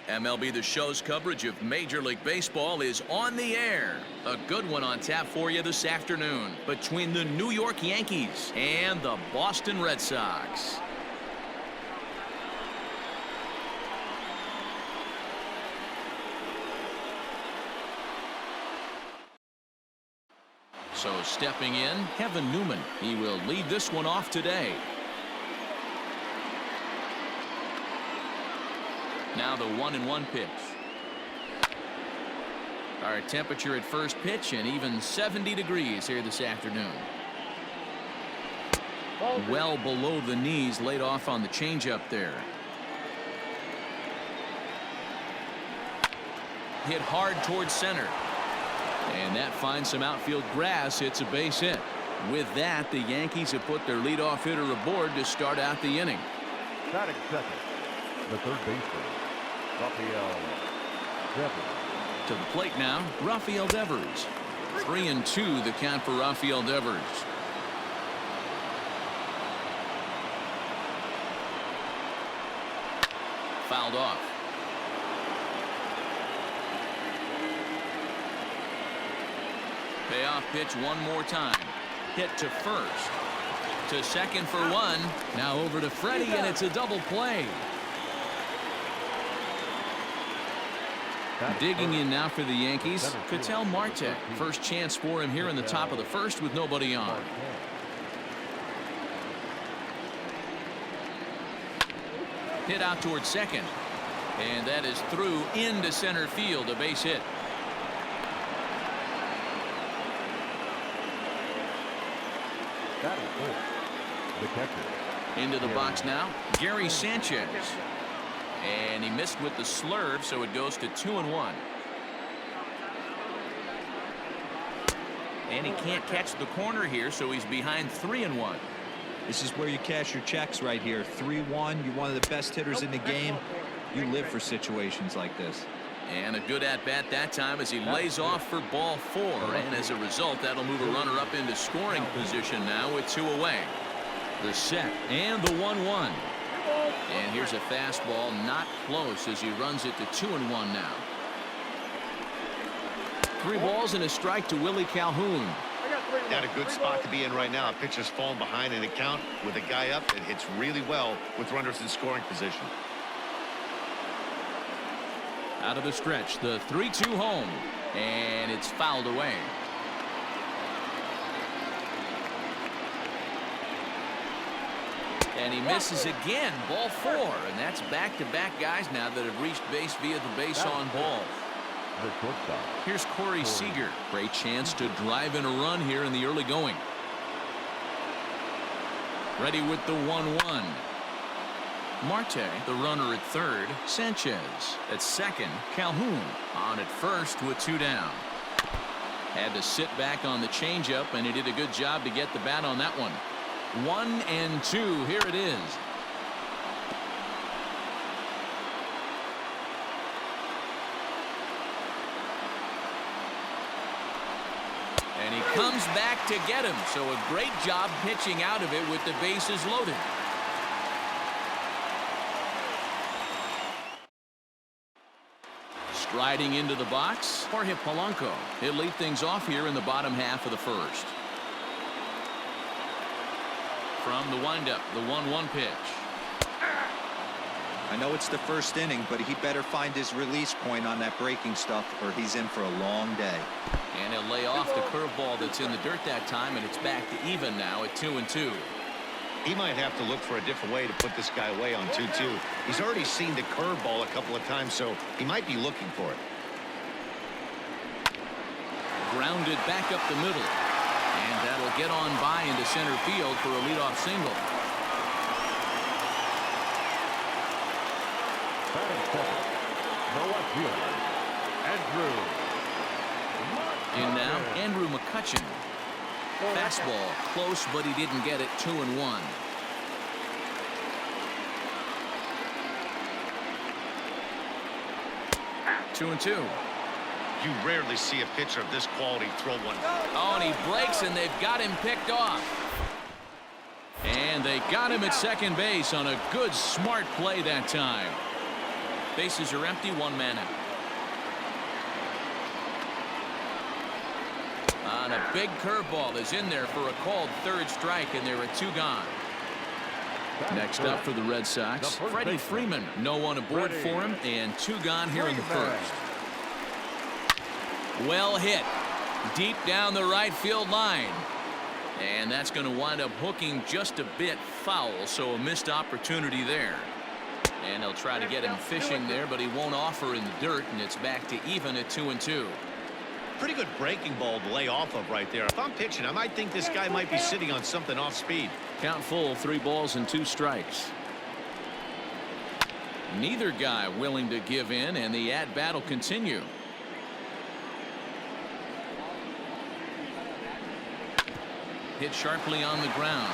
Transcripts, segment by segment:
MLB The Show's coverage of Major League Baseball is on the air. A good one on tap for you this afternoon between the New York Yankees and the Boston Red Sox. So stepping in, Kevin Newman. He will lead this one off today. Now the 1-1 pitch. Our temperature at first pitch and even 70 degrees here this afternoon. Well below the knees, laid off on the changeup there. Hit hard towards center. And that finds some outfield grass. It's a base hit. With that, the Yankees have put their leadoff hitter aboard to start out the inning. Batting second, the third baseman, Rafael Devers. To the plate now, Rafael Devers. 3-2 the count for Rafael Devers. Fouled off. Payoff pitch one more time. Hit to first. To second for one. Now over to Freddie, and it's a double play. Digging in now for the Yankees, Ketel Marte. First chance for him here in the top of the first with nobody on. Hit out towards second. And that is through into center field, a base hit. The catcher. Into the box now, Gary Sanchez. And he missed with the slurve, so it goes to 2-1. And he can't catch the corner here, so he's behind 3-1. This is where you cash your checks right here. 3-1. You're one of the best hitters in the game. You live for situations like this. And a good at-bat that time as he lays off for ball 4. And as a result, that'll move a runner up into scoring position now with 2 away. The set and the 1-1. And here's a fastball not close as he runs it to 2-1 now. 3 balls and a strike to Willie Calhoun. Got a good spot to be in right now. A pitcher's falling behind in the count with a guy up that hits really well with runners in scoring position. Out of the stretch, the 3-2 home, and it's fouled away. And he misses again, ball 4, and that's back-to-back guys now that have reached base via the base on ball. Here's Corey Seager. Great chance to drive in a run here in the early going. Ready with the 1-1. Marte, the runner at third. Sanchez at second. Calhoun on at first with 2 down. Had to sit back on the changeup, and he did a good job to get the bat on that one. 1-2. Here it is. And he comes back to get him. So a great job pitching out of it with the bases loaded. Striding into the box, Jorge Polanco. He'll lead things off here in the bottom half of the first. From the windup, the 1-1 pitch. I know it's the first inning, but he better find his release point on that breaking stuff or he's in for a long day. And he'll lay off the curveball that's in the dirt that time, and it's back to even now at 2-2. He might have to look for a different way to put this guy away on 2-2. He's already seen the curveball a couple of times, so he might be looking for it. Grounded back up the middle. And that'll get on by into center field for a leadoff single. In now, Andrew McCutchen. Fastball close, but he didn't get it. 2-1. Two and 2. You rarely see a pitcher of this quality throw one. Oh, and he breaks, and they've got him picked off. And they got him at second base on a good, smart play that time. Bases are empty, one man out. On a big curveball is in there for a called third strike, and there are two gone. Next up for the Red Sox, Freddie Freeman. No one aboard for him, and two gone here in the first. Well hit. Deep down the right field line. And that's going to wind up hooking just a bit foul, so a missed opportunity there. And they'll try to get him fishing there, but he won't offer in the dirt, and it's back to even at 2-2. Pretty good breaking ball to lay off of right there. If I'm pitching, I might think this guy might be sitting on something off speed. Count full, 3 balls and 2 strikes. Neither guy willing to give in, and the at-bat will continue. Hit sharply on the ground.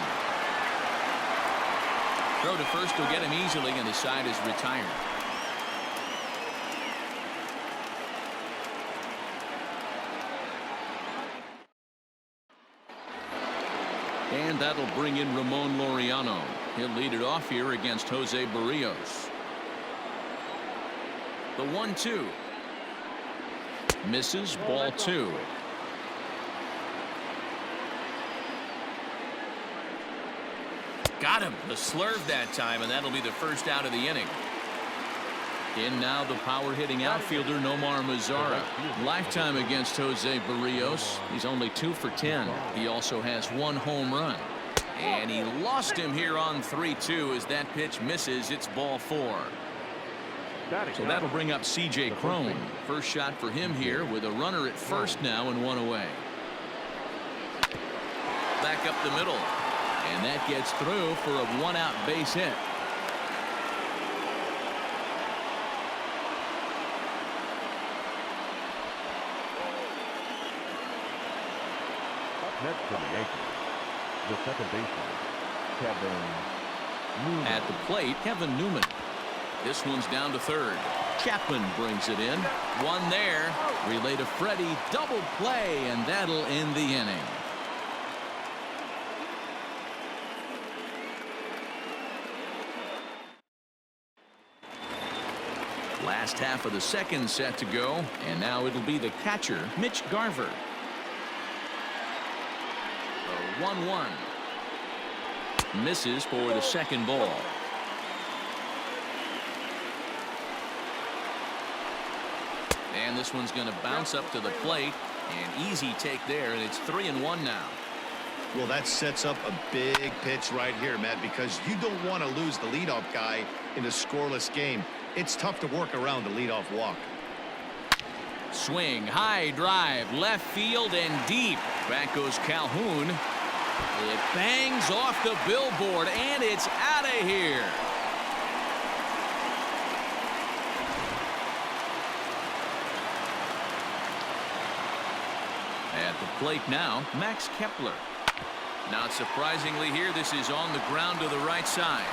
Throw to first will get him easily, and the side is retired. And that'll bring in Ramon Laureano. He'll lead it off here against Jose Barrios. The 1-2. Misses, ball 2. Got him. The slurve that time, and that'll be the first out of the inning. In now the power-hitting outfielder Nomar Mazara. Lifetime against Jose Barrios. He's only 2 for 10. He also has 1 home run. And he lost him here on 3-2 as that pitch misses. It's ball 4. So that'll bring up C.J. Cron. First shot for him here with a runner at first now and 1 away. Back up the middle. And that gets through for a 1-out base hit. Next to the Yankees, the second baseman, Kevin Newman. At the plate, Kevin Newman. This one's down to third. Chapman brings it in. 1 there. Relay to Freddie. Double play, and that'll end the inning. Last half of the second set to go, and now it'll be the catcher, Mitch Garver. 1-1. Misses for the second ball. And this one's going to bounce up to the plate. An easy take there, and it's 3-1 now. Well, that sets up a big pitch right here, Matt, because you don't want to lose the leadoff guy in a scoreless game. It's tough to work around the leadoff walk. Swing, high drive, left field and deep. Back goes Calhoun. It bangs off the billboard, and it's out of here. At the plate now, Max Kepler. Not surprisingly here, this is on the ground to the right side.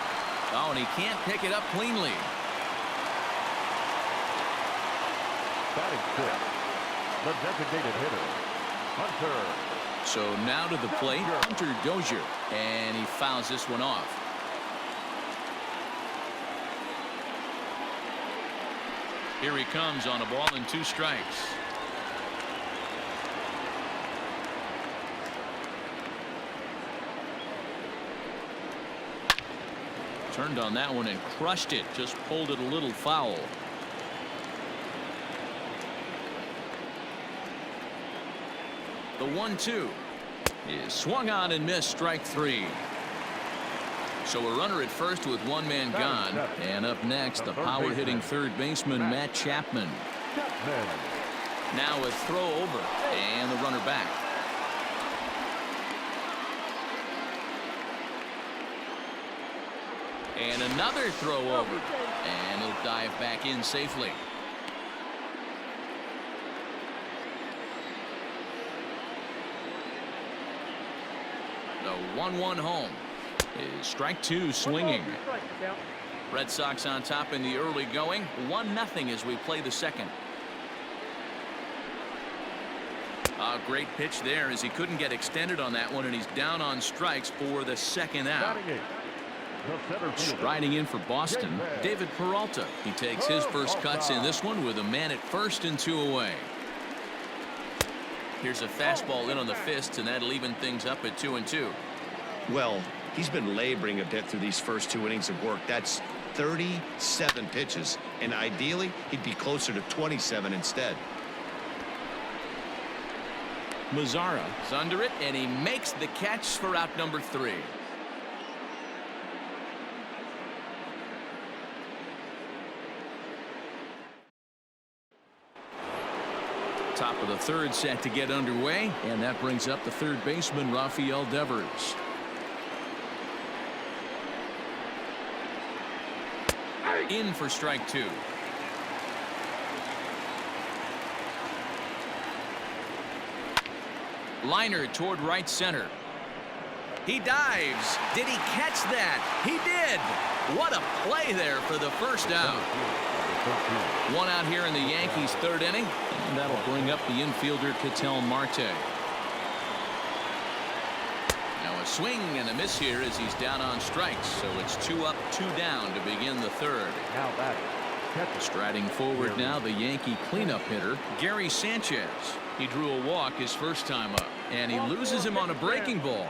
Oh, and he can't pick it up cleanly. Batting 6th, the designated hitter, Hunter. So now to the plate, Hunter Dozier, and he fouls this one off. Here he comes on a ball and 2 strikes. Turned on that one and crushed it, just pulled it a little foul. The 1-2 is swung on and missed, strike 3. So a runner at first with 1 man gone, and up next the power hitting third baseman Matt Chapman. Now a throw over and the runner back. And another throw over, and he'll dive back in safely. The 1-1 home is strike 2 swinging. Red Sox on top in the early going, 1-0 as we play the second. A great pitch there as he couldn't get extended on that one, and he's down on strikes for the second out. Striding in for Boston, David Peralta. He takes his first cuts in this one with a man at first and 2 away. Here's a fastball in on the fists, and that'll even things up at 2-2. Well, he's been laboring a bit through these first 2 innings of work. That's 37 pitches, and ideally he'd be closer to 27 instead. Mazzara is under it, and he makes the catch for out number 3. Top of the third set to get underway, and that brings up the third baseman, Rafael Devers. In for strike 2. Liner toward right center. He dives. Did he catch that? He did. What a play there for the first out. 1 out here in the Yankees' 3rd inning, and that'll bring up the infielder Ketel Marte. Now a swing and a miss here as he's down on strikes, so it's 2 up, 2 down to begin the 3rd. Now back. Striding forward now, the Yankee cleanup hitter, Gary Sanchez. He drew a walk his first time up, and he loses him on a breaking ball.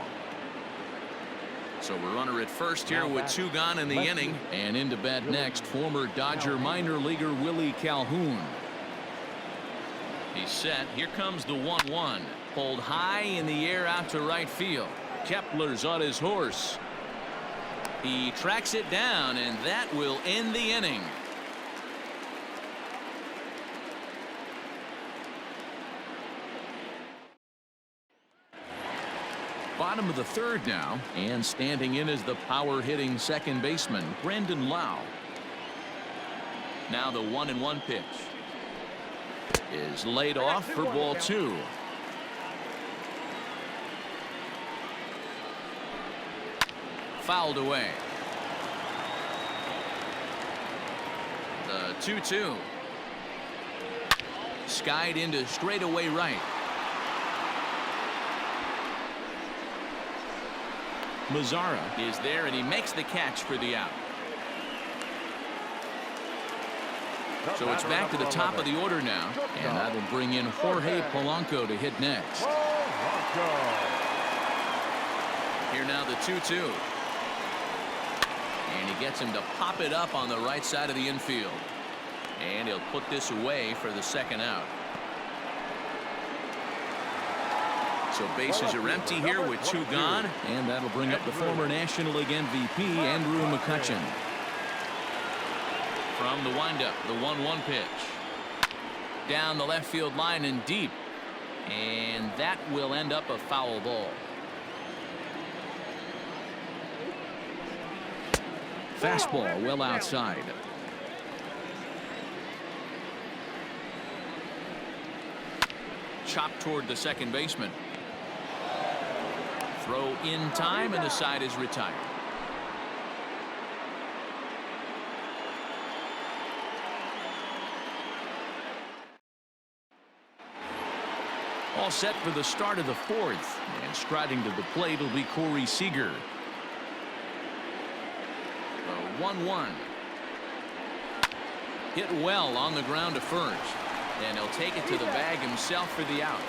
So a runner at first here with 2 gone in the inning, and into bat next, former Dodger minor leaguer Willie Calhoun. He's set. Here comes the 1-1. Pulled high in the air out to right field. Kepler's on his horse. He tracks it down, and that will end the inning. Bottom of the 3rd now, and standing in is the power-hitting second baseman, Brandon Lau. Now the 1-1 pitch is laid off for ball 2. Fouled away. The 2-2. Skied into straightaway right. Mazzara is there, and he makes the catch for the out. So it's back to the top of the order now, and that'll bring in Jorge Polanco to hit next. Here now the 2-2. And he gets him to pop it up on the right side of the infield. And he'll put this away for the 2nd out. So bases are empty here with 2 gone, and that'll bring up the former National League MVP, Andrew McCutchen. From the windup, the 1-1 pitch. Down the left field line and deep. And that will end up a foul ball. Fastball well outside. Chopped toward the second baseman. Throw in time, and the side is retired. All set for the start of the 4th, and striding to the plate will be Corey Seager. The 1-1. Hit well on the ground to first, and he'll take it to the bag himself for the out.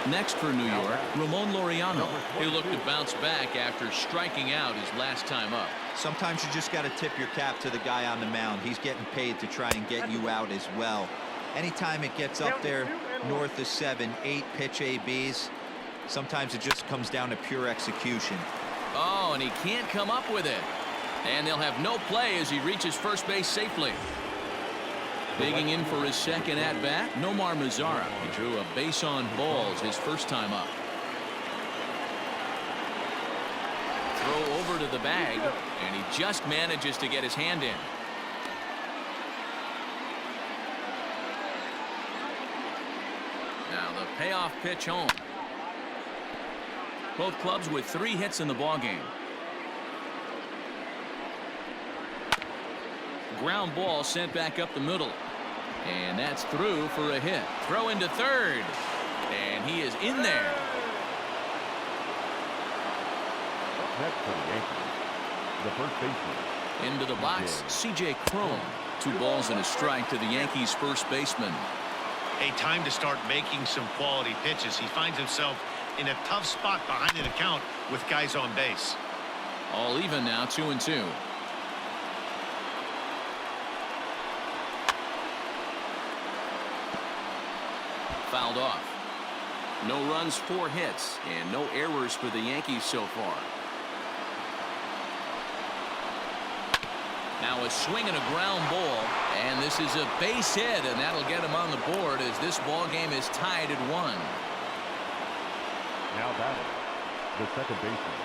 Next for New York, Ramon Laureano. He looked to bounce back after striking out his last time up. Sometimes you just got to tip your cap to the guy on the mound. He's getting paid to try and get you out as well. Anytime it gets up there north of 7, 8 pitch ABs, sometimes it just comes down to pure execution. Oh, and he can't come up with it. And they'll have no play as he reaches first base safely. Digging in for his 2nd at-bat, Nomar Mazzara. He drew a base on balls his first time up. Throw over to the bag, and he just manages to get his hand in. Now the payoff pitch home. Both clubs with 3 hits in the ballgame. Ground ball sent back up the middle. And that's through for a hit. Throw into 3rd. And he is in there. Next for the Yankees, the first baseman. Into the box, C.J. Cron. 2 balls and a strike to the Yankees first baseman. A time to start making some quality pitches. He finds himself in a tough spot behind an account with guys on base. All even now, 2-2. Fouled off. No runs, 4 hits, and no errors for the Yankees so far. Now a swing and a ground ball, and this is a base hit, and that'll get him on the board as this ball game is tied at 1. Now batting, the second baseman,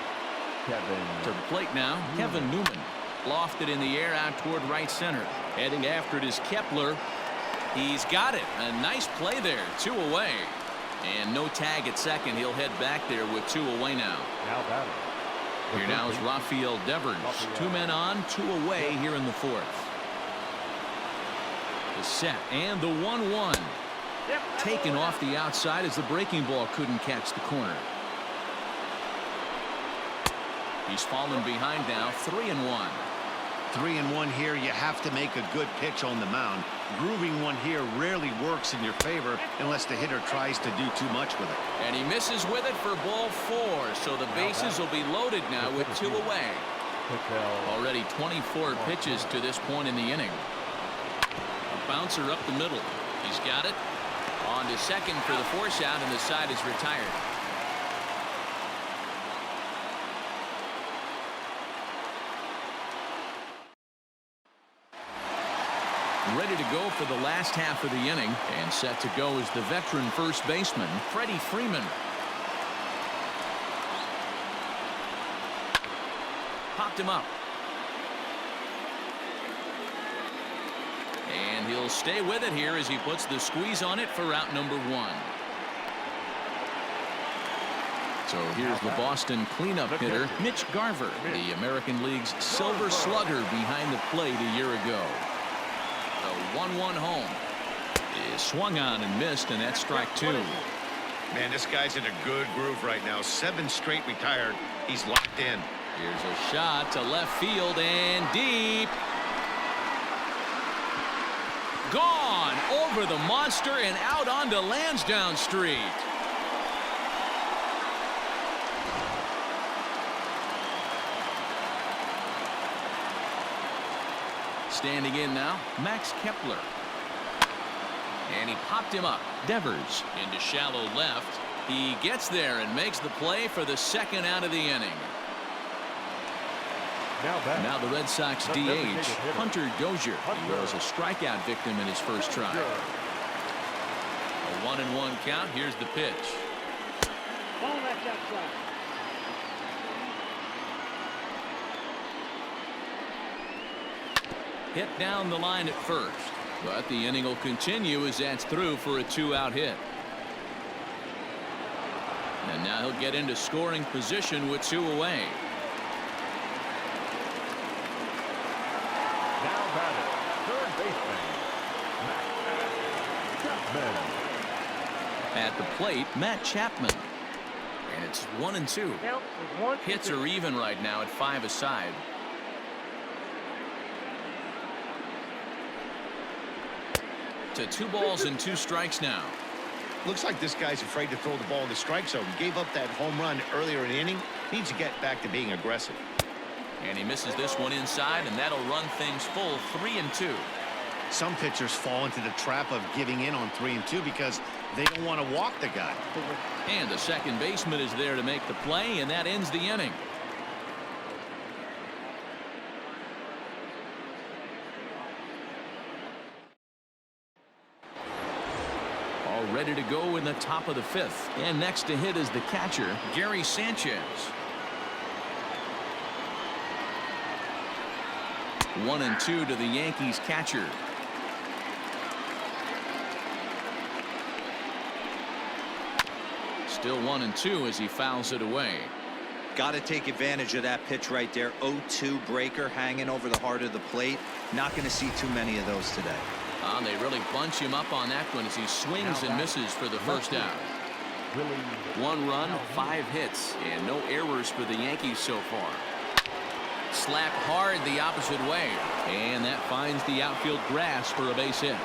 Kevin. To the plate now, Kevin Newman. Lofted in the air out toward right center. Heading after it is Kepler. He's got it. A nice play there. 2 away. And no tag at second. He'll head back there with 2 away now. Now batting. Here now is Rafael Devers. 2 men on, 2 away here in the 4th. The set and the 1-1. Taken off the outside as the breaking ball couldn't catch the corner. He's fallen behind now, 3-1. 3-1 here. You have to make a good pitch on the mound. Grooving one here rarely works in your favor unless the hitter tries to do too much with it. And he misses with it for ball 4. So the bases will be loaded now with 2 away. Already 24 pitches to this point in the inning. A bouncer up the middle. He's got it. On to second for the force out, and the side is retired. Ready to go for the last half of the inning, and set to go is the veteran first baseman, Freddie Freeman. Popped him up. And he'll stay with it here as he puts the squeeze on it for out number 1. So here's the Boston cleanup hitter, Mitch Garver, the American League's Silver Slugger behind the plate a year ago. The 1-1 home is swung on and missed, and that's strike 2. Man, this guy's in a good groove right now. 7 straight retired. He's locked in. Here's a shot to left field and deep. Gone over the monster and out onto Lansdowne Street. Standing in now, Max Kepler. And he popped him up. Devers into shallow left. He gets there and makes the play for the 2nd out of the inning. Now the Red Sox DH, Hunter Dozier. He was a strikeout victim in his first try. A 1-1 count. Here's the pitch. Ball left outside. Hit down the line at first, but the inning will continue as that's through for a 2-out hit. And now he'll get into scoring position with 2 away. Now batting, third baseman, Matt Chapman. At the plate, Matt Chapman. And it's 1-2. Hits are even right now at 5 aside. To 2 balls and 2 strikes now. Looks like this guy's afraid to throw the ball in the strike zone. Gave up that home run earlier in the inning. Needs to get back to being aggressive. And he misses this one inside, and that'll run things full 3-2. Some pitchers fall into the trap of giving in on 3-2 because they don't want to walk the guy. And the second baseman is there to make the play, and that ends the inning. All ready to go in the top of the 5th. And next to hit is the catcher, Gary Sanchez. 1-2 to the Yankees catcher. Still 1-2 as he fouls it away. Got to take advantage of that pitch right there. 0-2 breaker hanging over the heart of the plate. Not going to see too many of those today. They really bunch him up on that one as he swings and misses for the first out. Really. 1 run, 5 hits, and no errors for the Yankees so far. Slapped hard the opposite way, and that finds the outfield grass for a base hit.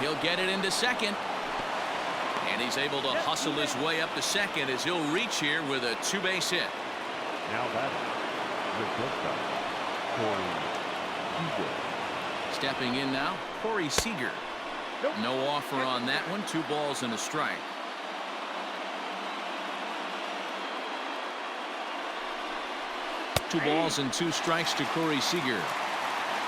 He'll get it into second, and he's able to hustle his way up to second as he'll reach here with a 2-base hit. Now batting, the shortstop, Corey Seager. Stepping in now, Corey Seager. No offer on that one. 2 balls and a strike. Two balls and 2 strikes to Corey Seager.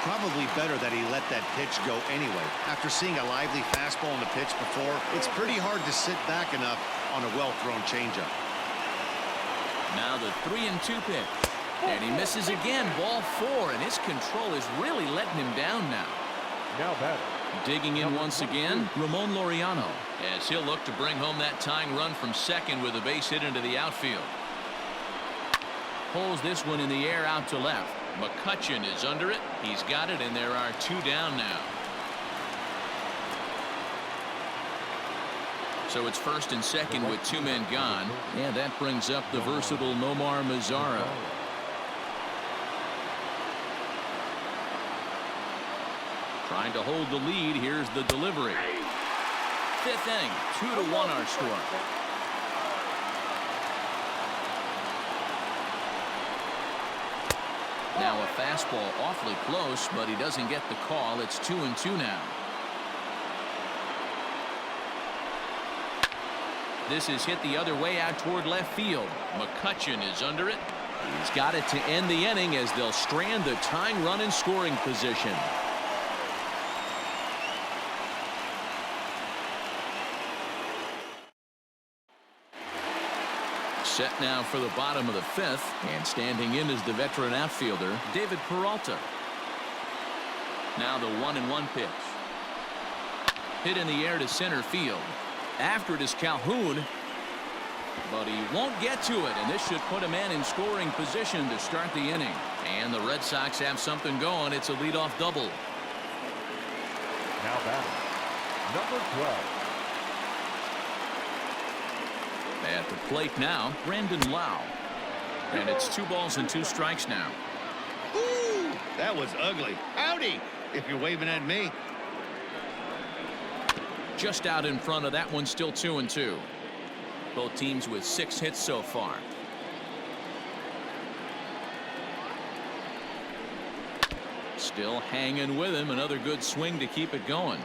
Probably better that he let that pitch go anyway. After seeing a lively fastball on the pitch before, it's pretty hard to sit back enough on a well-thrown changeup. Now the 3-2 pitch. And he misses again. Ball 4, and his control is really letting him down now. Now batting. Digging in once again, Ramon Laureano, as he'll look to bring home that tying run from second with a base hit into the outfield. Pulls this one in the air out to left. McCutchen is under it. He's got it, and there are 2 down now. So it's first and second with 2 men gone. And that brings up the versatile Nomar Mazara. Trying to hold the lead. Here's the delivery. 5th inning, 2-1 our score. Now a fastball awfully close, but he doesn't get the call. It's 2-2 now. This is hit the other way out toward left field. McCutchen is under it. He's got it to end the inning as they'll strand the tying run in scoring position. Set now for the bottom of the 5th, and standing in is the veteran outfielder, David Peralta. Now the 1-1 pitch. Hit in the air to center field. After it is Calhoun, but he won't get to it, and this should put a man in scoring position to start the inning. And the Red Sox have something going. It's a leadoff double. Now batting, number 12. At the plate now, Brandon Lau. And it's 2 balls and 2 strikes now. Ooh, that was ugly. Howdy, if you're waving at me. Just out in front of that one, still 2-2. Both teams with 6 hits so far. Still hanging with him. Another good swing to keep it going.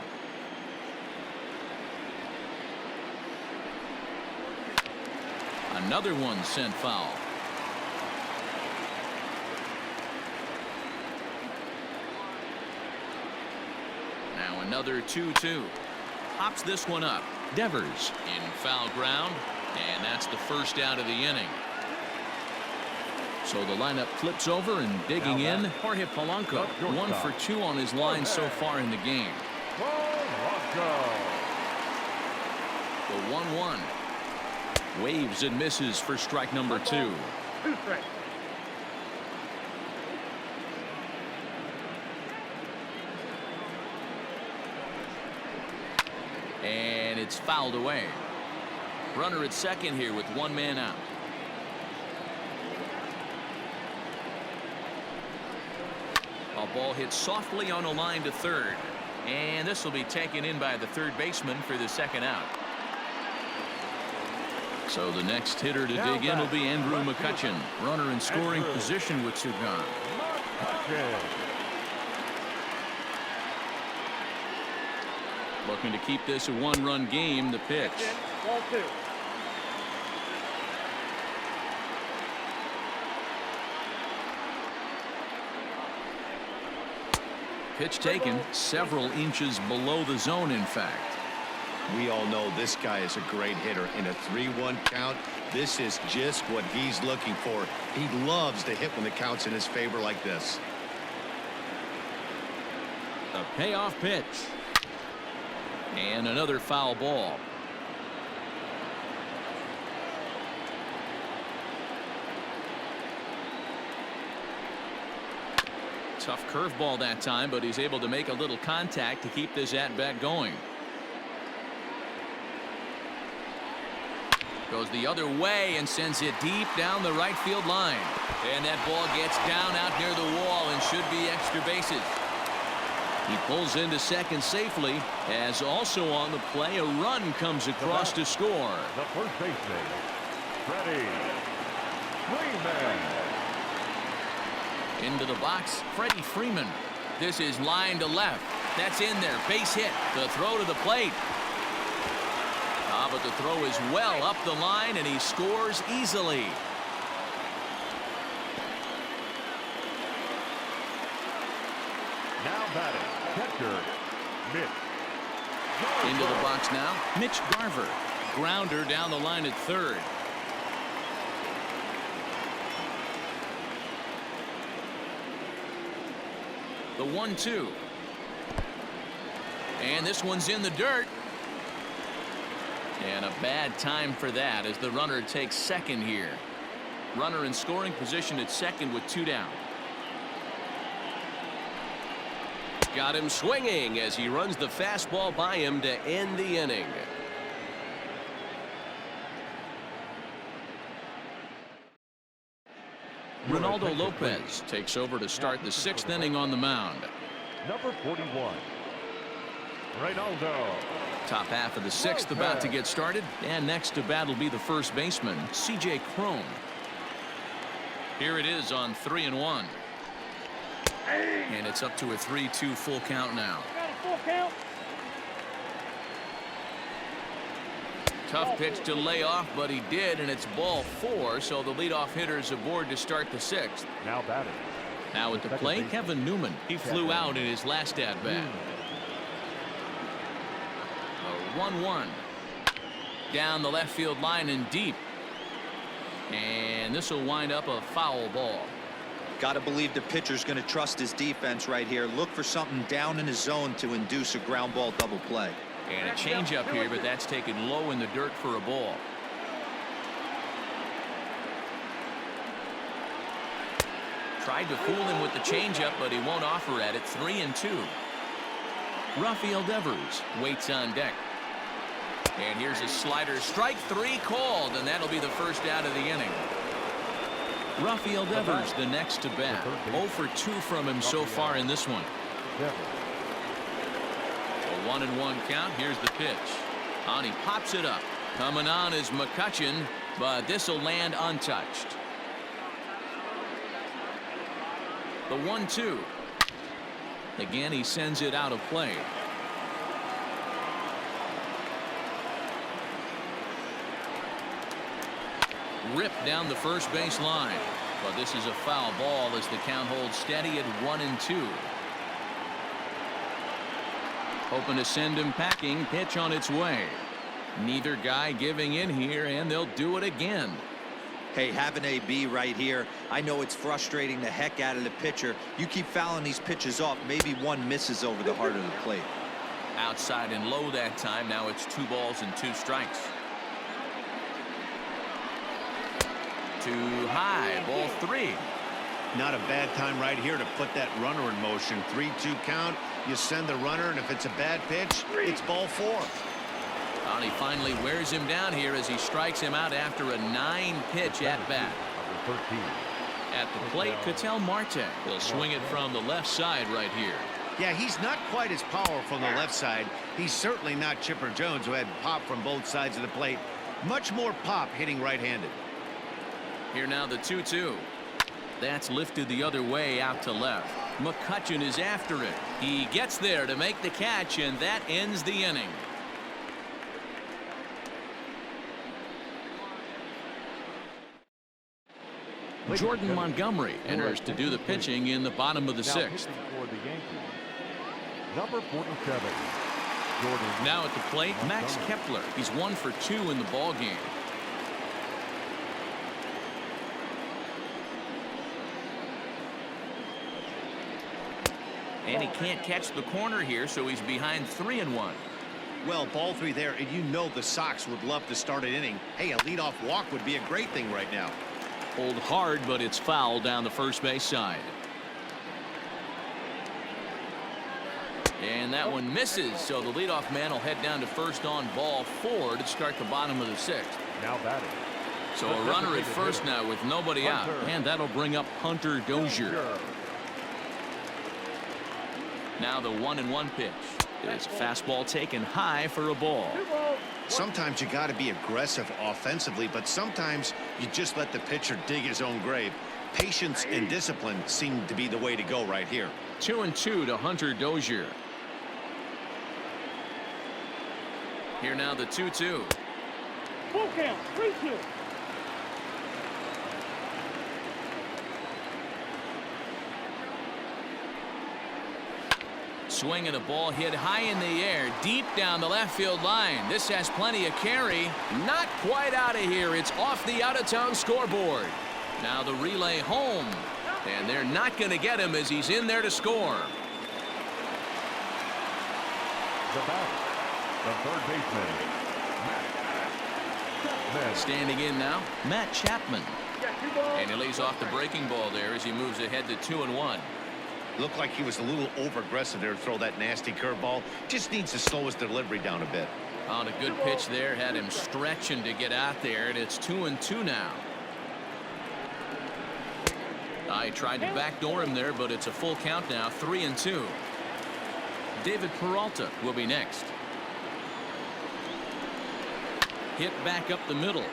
Another one sent foul. Now another 2-2. Pops this one up. Devers in foul ground, and that's the first out of the inning. So the lineup flips over, and digging in, Jorge Polanco. 1 for 2 on his line so far in the game. The 1-1. Waves and misses for strike number 2. 2 strikes. And it's fouled away. Runner at second here with 1 man out. A ball hit softly on a line to third. And this will be taken in by the third baseman for the second out. So the next hitter to dig in will be Andrew McCutchen. Runner in scoring position with 2 gone. Looking to keep this a 1-run game. The pitch. Ball 2. Pitch taken several inches below the zone, in fact. We all know this guy is a great hitter. In a 3-1 count, this is just what he's looking for. He loves to hit when the count's in his favor like this. A payoff pitch. And another foul ball. Tough curveball that time, but he's able to make a little contact to keep this at-bat going. Goes the other way and sends it deep down the right field line. And that ball gets down out near the wall and should be extra bases. He pulls into second safely, as also on the play a run comes across to score. The first baseman, Freddie Freeman. Into the box, Freddie Freeman. This is line to left. That's in there. Base hit. The throw to the plate. But the throw is well up the line, and he scores easily. Now batting, catcher, Mitch. Into the box now, Mitch Garver. Grounder down the line at third. The 1-2. And this one's in the dirt. And a bad time for that as the runner takes second here. Runner in scoring position at second with 2 down. Got him swinging as he runs the fastball by him to end the inning. Ronaldo Lopez takes over to start the 6th inning on the mound. Number 41, Ronaldo. Top half of the 6th about to get started, and next to bat will be the first baseman, C.J. Cron. Here it is on 3-1. And it's up to a 3-2 full count now. Got a full count. Tough pitch to lay off, but he did, and it's ball 4, so the leadoff hitter's aboard to start the 6th. Now batting. Now at the plate, Kevin Newman. He flew out in his last at-bat. 1-1. Down the left field line and deep. And this will wind up a foul ball. Got to believe the pitcher's going to trust his defense right here. Look for something down in his zone to induce a ground ball double play. And a changeup here, but that's taken low in the dirt for a ball. Tried to fool him with the changeup, but he won't offer at it. 3-2. Rafael Devers waits on deck. And here's a slider. Strike 3 called, and that'll be the first out of the inning. Rafael Devers the next to bat. 0 for 2 from him so far in this one. A 1-1 count. Here's the pitch. And he pops it up. Coming on is McCutchen, but this will land untouched. The 1-2. Again, he sends it out of play. Ripped down the first base line, but this is a foul ball as the count holds steady at 1-2. Hoping to send him packing. Pitch on its way. Neither guy giving in here, and they'll do it again. Hey, have an AB right here. I know it's frustrating the heck out of the pitcher. You keep fouling these pitches off, maybe one misses over the heart of the plate. Outside and low that time. Now it's 2 balls and 2 strikes. Too high. Ball 3. Not a bad time right here to put that runner in motion. 3-2 count. You send the runner, and if it's a bad pitch, it's ball 4. And he finally wears him down here as he strikes him out after a 9-pitch at bat. At the plate, Ketel Marte will swing it from the left side right here. Yeah, he's not quite as powerful on the left side. He's certainly not Chipper Jones, who had pop from both sides of the plate. Much more pop hitting right-handed. Here now the 2-2. That's lifted the other way out to left. McCutchen is after it. He gets there to make the catch, and that ends the inning. Jordan Montgomery enters to do the pitching in the bottom of the 6th. Number 47, Jordan. Now at the plate, Max Kepler. He's 1 for 2 in the ball game. And he can't catch the corner here, so he's behind 3-1. Well, ball 3 there, and you know the Sox would love to start an inning. Hey, a leadoff walk would be a great thing right now. Pulled hard, but it's foul down the first base side. And that one misses, so the leadoff man will head down to first on ball 4 to start the bottom of the 6th. Now batting. So a runner at first now with nobody out, and that'll bring up Hunter Dozier. Now the 1-1 pitch. It's a fastball taken high for a ball. Sometimes you got to be aggressive offensively, but sometimes you just let the pitcher dig his own grave. Patience and discipline seem to be the way to go right here. 2-2 to Hunter Dozier. Here now the 2-2. Full count, 3-2. Swing and a ball hit high in the air, deep down the left field line. This has plenty of carry. Not quite out of here. It's off the out-of-town scoreboard. Now the relay home. And they're not going to get him as he's in there to score. The batter, the third baseman, Matt Chapman. Standing in now, Matt Chapman. Got 2 balls. And he lays off the breaking ball there as he moves ahead to 2-1. Looked like he was a little over-aggressive there to throw that nasty curveball. Just needs to slow his delivery down a bit. On a good pitch there, had him stretching to get out there, and it's 2-2 now. I tried to backdoor him there, but it's a full count now, 3-2. David Peralta will be next. Hit back up the middle.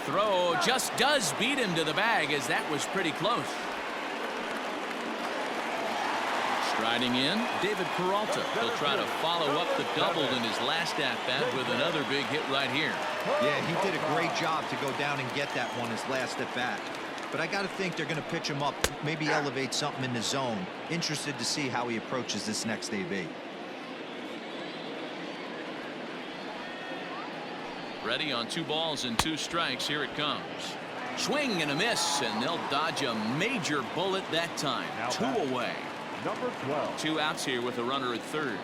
Throw just does beat him to the bag, as that was pretty close. Striding in, David Peralta. He'll try to follow up the double in his last at-bat with another big hit right here. Yeah, he did a great job to go down and get that one his last at-bat. But I got to think they're going to pitch him up, maybe elevate something in the zone. Interested to see how he approaches this next AB. Ready on 2 balls and 2 strikes. Here it comes. Swing and a miss, and they'll dodge a major bullet that time. 2 away. Number 12. 2 outs here with a runner at third.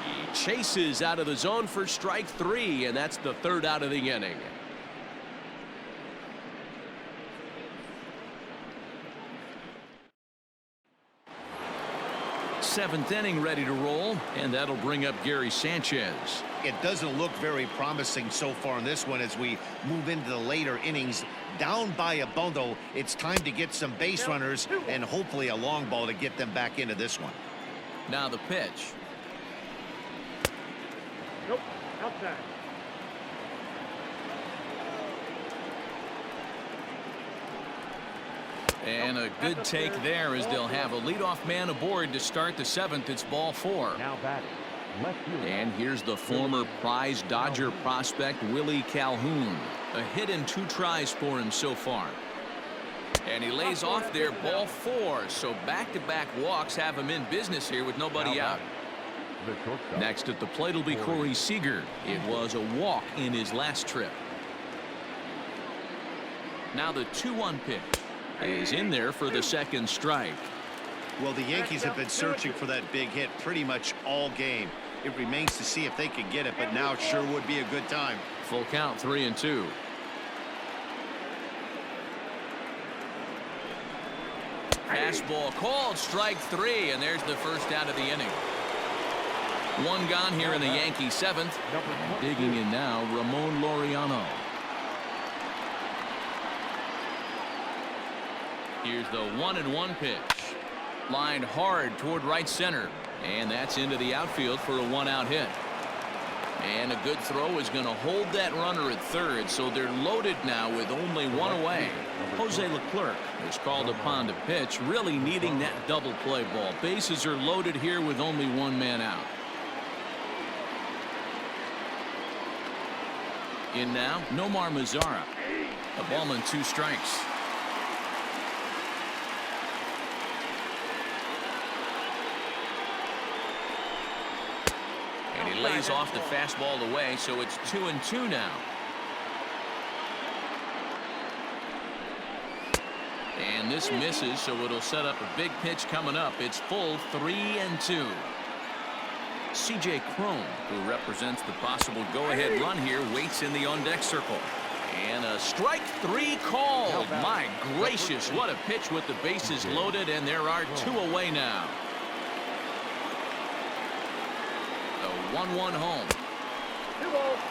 He chases out of the zone for strike 3, and that's the 3rd out of the inning. Seventh inning ready to roll, and that'll bring up Gary Sanchez. It doesn't look very promising so far in this one as we move into the later innings. Down by a bundle, it's time to get some base runners and hopefully a long ball to get them back into this one. Now the pitch. Nope, outside. And a good take there as they'll have a leadoff man aboard to start the 7th. It's ball 4. Now batting, left fielder. And here's the former prize Dodger prospect Willie Calhoun. A hit in 2 tries for him so far. And he lays off there, ball 4. So back-to-back walks have him in business here with nobody out. The shortstop. Next at the plate will be Corey Seager. It was a walk in his last trip. Now the 2-1 pitch is in there for the 2nd strike. Well, the Yankees have been searching for that big hit pretty much all game. It remains to see if they can get it, but now it sure would be a good time. Full count, 3-2. Fastball called, strike 3, and there's the 1st out of the inning. 1 gone here in the Yankee 7th. Digging in now, Ramon Laureano. Here's the 1-1 pitch. Lined hard toward right center. And that's into the outfield for a 1-out hit. And a good throw is going to hold that runner at third, so they're loaded now with only 1 away. Jose Leclerc is called upon to pitch, really needing that double play ball. Bases are loaded here with only 1 man out. In now, Nomar Mazara. A ball and 2 strikes. And he lays off the fastball away, so it's 2-2 now. And this misses, so it'll set up a big pitch coming up. It's full 3-2. C.J. Cron, who represents the possible go-ahead run here, waits in the on-deck circle. And a strike 3 called. My gracious, what a pitch with the bases loaded, and there are 2 away now. The 1-1 home.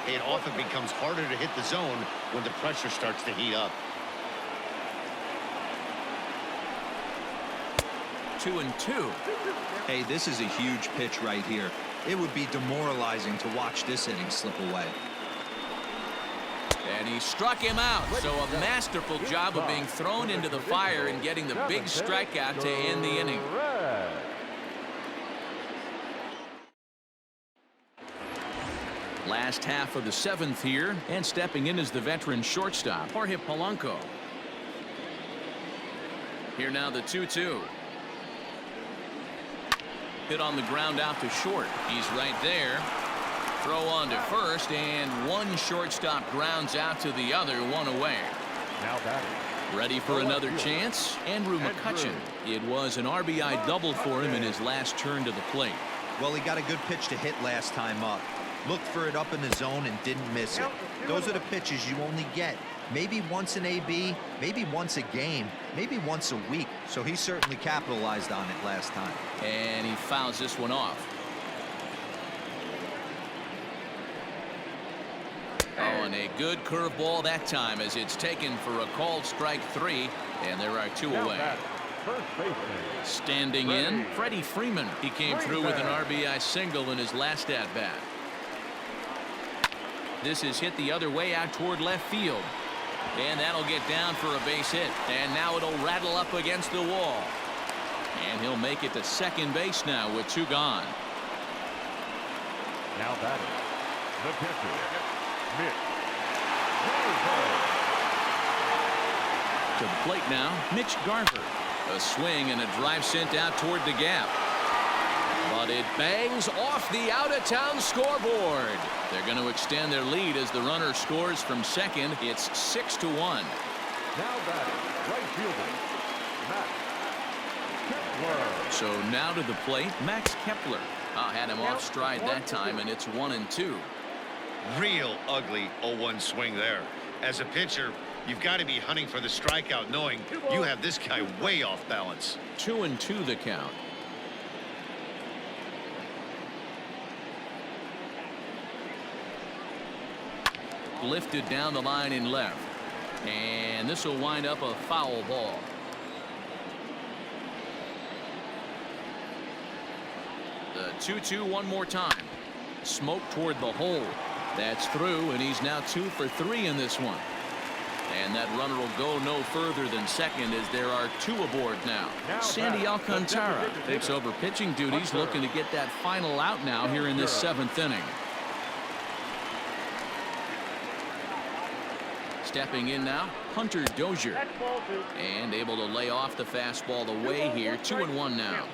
It often becomes harder to hit the zone when the pressure starts to heat up. 2-2. Hey, this is a huge pitch right here. It would be demoralizing to watch this inning slip away. And he struck him out. So a masterful job of being thrown into the fire and getting the big strikeout to end the inning. Last half of the 7th here, and stepping in is the veteran shortstop, Jorge Polanco. Here now the 2-2. Hit on the ground out to short. He's right there. Throw on to first, and one shortstop grounds out to the other, 1 away. Now batting. Ready for another chance? Andrew McCutchen. It was an RBI double for him in his last turn to the plate. Well, he got a good pitch to hit last time up. Looked for it up in the zone and didn't miss it. Those are the pitches you only get. Maybe once an AB, maybe once a game, maybe once a week. So he certainly capitalized on it last time. And he fouls this one off. Oh, and a good curveball that time as it's taken for a called strike 3, and there are 2 away. First baseman. Standing in, Freddie Freeman. He came through with an RBI single in his last at-bat. This is hit the other way out toward left field. And that'll get down for a base hit. And now it'll rattle up against the wall. And he'll make it to second base now with 2 gone. Now batting. The pitcher, Mitch. To the plate now, Mitch Garver. A swing and a drive sent out toward the gap. But it bangs off the out-of-town scoreboard. They're going to extend their lead as the runner scores from second. It's 6-1. Now batting, right fielder, Max Kepler. So now to the plate, Max Kepler. Had him off stride that time, and it's 1-2. Real ugly 0-1 swing there. As a pitcher, you've got to be hunting for the strikeout, knowing you have this guy way off balance. 2-2 the count. Lifted down the line in left, and this will wind up a foul ball. The 2-2 one more time. Smoke toward the hole. That's through, and he's now 2 for 3 in this one. And that runner will go no further than second as there are 2 aboard now. Sandy Alcantara takes over pitching duties, looking to get that final out now here in this 7th inning. Stepping in now, Hunter Dozier. And able to lay off the fastball away here. 2-1 now.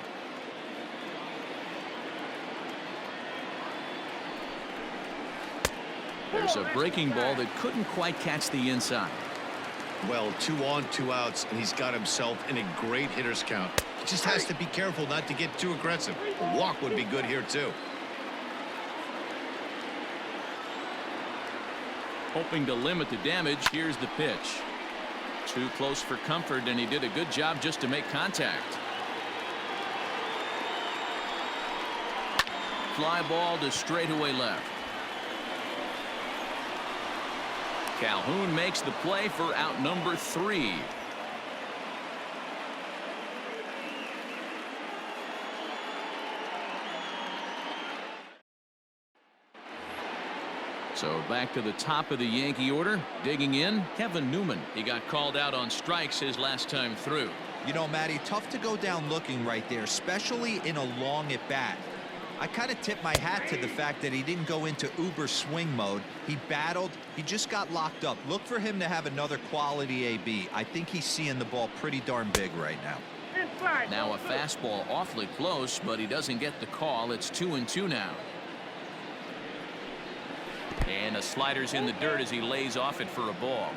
There's a breaking ball that couldn't quite catch the inside. Well, 2 on, 2 outs, and he's got himself in a great hitter's count. He just has to be careful not to get too aggressive. A walk would be good here, too. Hoping to limit the damage, here's the pitch. Too close for comfort, and he did a good job just to make contact. Fly ball to straightaway left. Calhoun makes the play for out number 3. So back to the top of the Yankee order. Digging in, Kevin Newman. He got called out on strikes his last time through. You know, Matty, tough to go down looking right there, especially in a long at bat. I kind of tip my hat to the fact that he didn't go into uber swing mode. He battled. He just got locked up. Look for him to have another quality AB. I think he's seeing the ball pretty darn big right now. Now a fastball awfully close, but he doesn't get the call. It's 2-2 now. And a slider's in the dirt as he lays off it for a ball.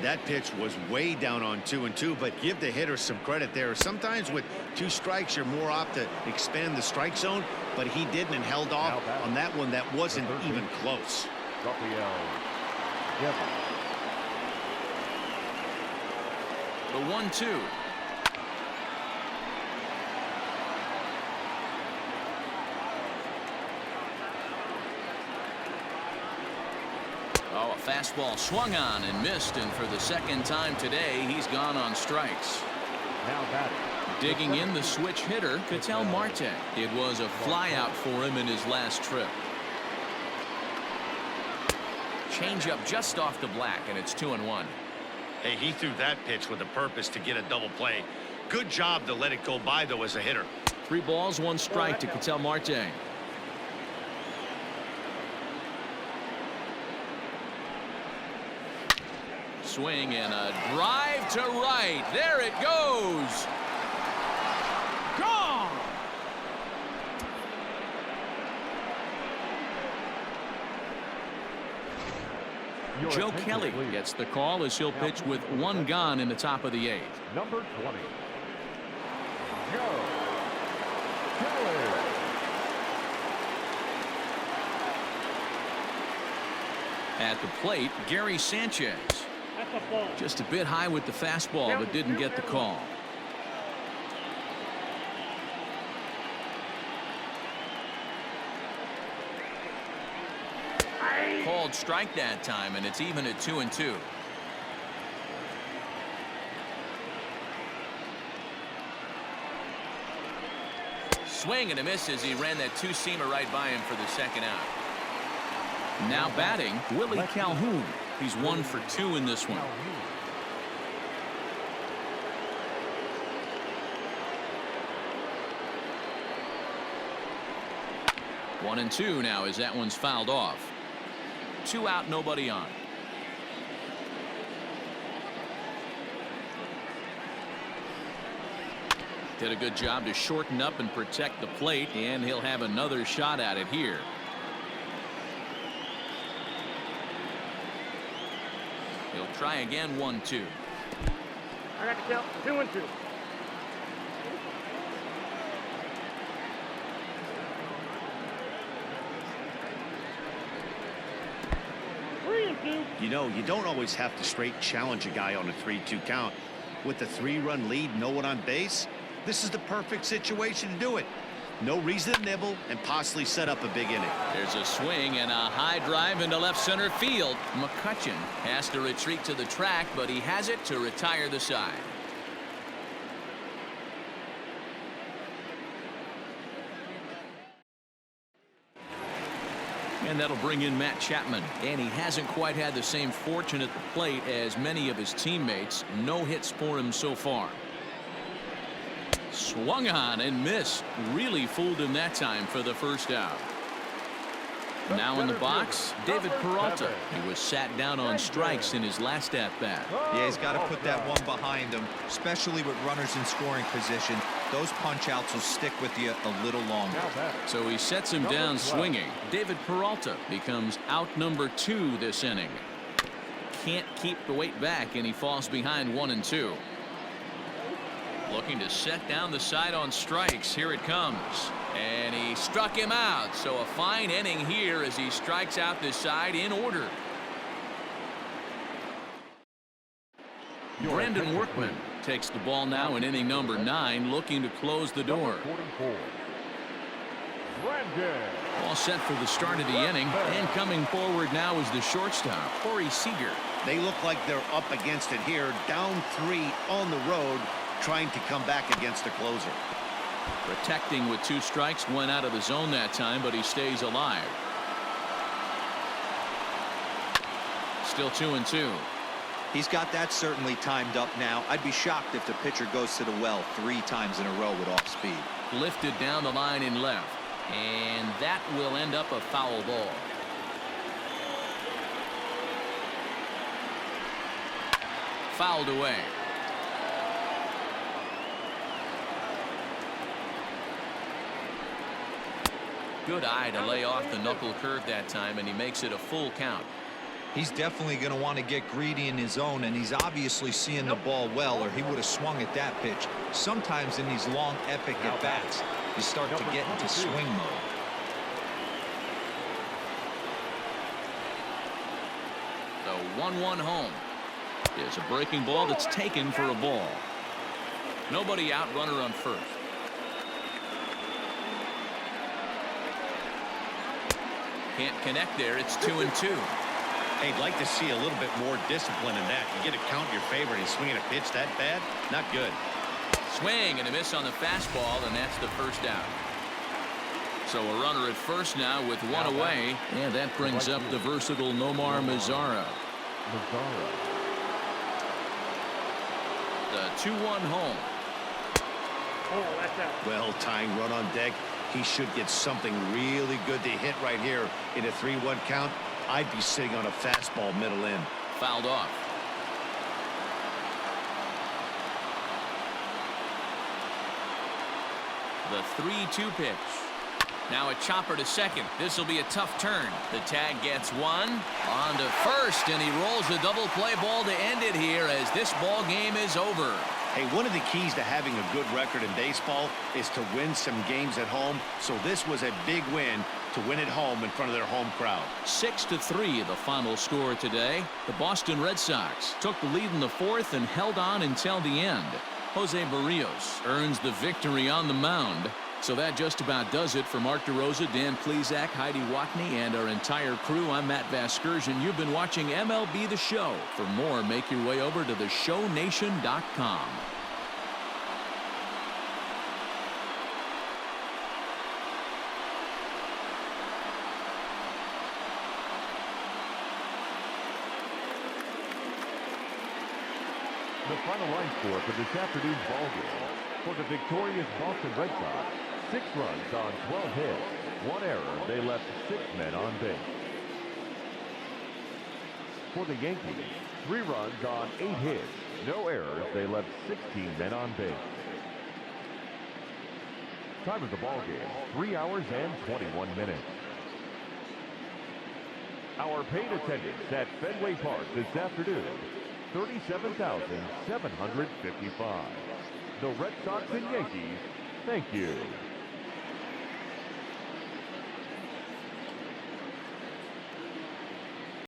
That pitch was way down on 2-2, but give the hitter some credit there. Sometimes with 2 strikes, you're more apt to expand the strike zone, but he didn't and held off on that one that wasn't even close. The 1-2. Oh, a fastball swung on and missed, and for the second time today, he's gone on strikes. Now batting. Digging in the switch hitter, Ketel Marte. It was a flyout for him in his last trip. Changeup just off the black, and it's 2-1. Hey, he threw that pitch with a purpose to get a double play. Good job to let it go by, though, as a hitter. 3 balls, 1 strike to Ketel Marte. Swing and a drive to right. There it goes. Gone. Joe Kelly gets the call as he'll pitch with 1 gone in the top of the 8th. Number 20. Joe Kelly. At the plate, Gary Sanchez. That's a ball. Just a bit high with the fastball, but didn't get the call. Called strike that time, and it's even at 2-2. Swing and a miss as he ran that 2-seamer right by him for the second out. Now batting, Willie Calhoun. He's 1 for 2 in this one. 1-2 now as that one's fouled off. 2 out, nobody on. Did a good job to shorten up and protect the plate, and he'll have another shot at it here. He'll try again. 1-2. I got to count 2-2. You know, you don't always have to straight challenge a guy on a 3-2 count. With the 3-run lead, no one on base, this is the perfect situation to do it. No reason to nibble and possibly set up a big inning. There's a swing and a high drive into left center field. McCutchen has to retreat to the track, but he has it to retire the side. And that'll bring in Matt Chapman. And he hasn't quite had the same fortune at the plate as many of his teammates. No hits for him so far. Swung on and missed. Really fooled him that time for the first out. Now in the box, David Peralta. He was sat down on strikes in his last at-bat. Yeah, he's got to put that one behind him, especially with runners in scoring position. Those punch-outs will stick with you a little longer. So he sets him down swinging. David Peralta becomes out number 2 this inning. Can't keep the weight back, and he falls behind 1-2. Looking to set down the side on strikes. Here it comes. And he struck him out. So a fine inning here as he strikes out this side in order. Brandon Workman takes the ball now in inning number 9, looking to close the door. 44. Brandon. All set for the start of the inning, and coming forward now is the shortstop, Corey Seager. They look like they're up against it here, down 3 on the road, trying to come back against a closer. Protecting with 2 strikes, went out of the zone that time, but he stays alive. Still 2-2. He's got that certainly timed up now. I'd be shocked if the pitcher goes to the well 3 times in a row with off speed. Lifted down the line in left, and that will end up a foul ball. Fouled away. Good eye to lay off the knuckle curve that time, and he makes it a full count. He's definitely going to want to get greedy in his zone, and he's obviously seeing the ball well, or he would have swung at that pitch. Sometimes in these long, epic at-bats, you start to get into swing mode. The 1-1 home. is a breaking ball that's taken for a ball. Nobody out, runner on first. Can't connect there. It's 2-2. Hey, I'd like to see a little bit more discipline in that. You get a count in your favor and he's swinging a pitch that bad. Not good. Swing and a miss on the fastball, and that's the first out. So a runner at first now with one away, and that brings up the versatile Nomar Mazara. The 2-1 home. Oh, that's out. Well, tying run on deck. He should get something really good to hit right here in a 3-1 count. I'd be sitting on a fastball middle in. Fouled off. The 3-2 pitch. Now a chopper to second. This will be a tough turn. The tag gets one. On to first, and he rolls a double play ball to end it here as this ball game is over. Hey, one of the keys to having a good record in baseball is to win some games at home. So this was a big win to win at home in front of their home crowd. 6-3 the final score today. The Boston Red Sox took the lead in the fourth and held on until the end. Jose Barrios earns the victory on the mound. So that just about does it for Mark DeRosa, Dan Plesac, Heidi Watney, and our entire crew. I'm Matt Vasgersian. You've been watching MLB The Show. For more, make your way over to theshownation.com. The final line score for this afternoon's ballgame. For the victorious Boston Red Sox, 6 runs on 12 hits, 1 error. They left 6 men on base. For the Yankees, 3 runs on 8 hits, no errors. They left 16 men on base. Time of the ballgame, 3 hours and 21 minutes. Our paid attendance at Fenway Park this afternoon, 37,755. The Red Sox and Yankees, thank you.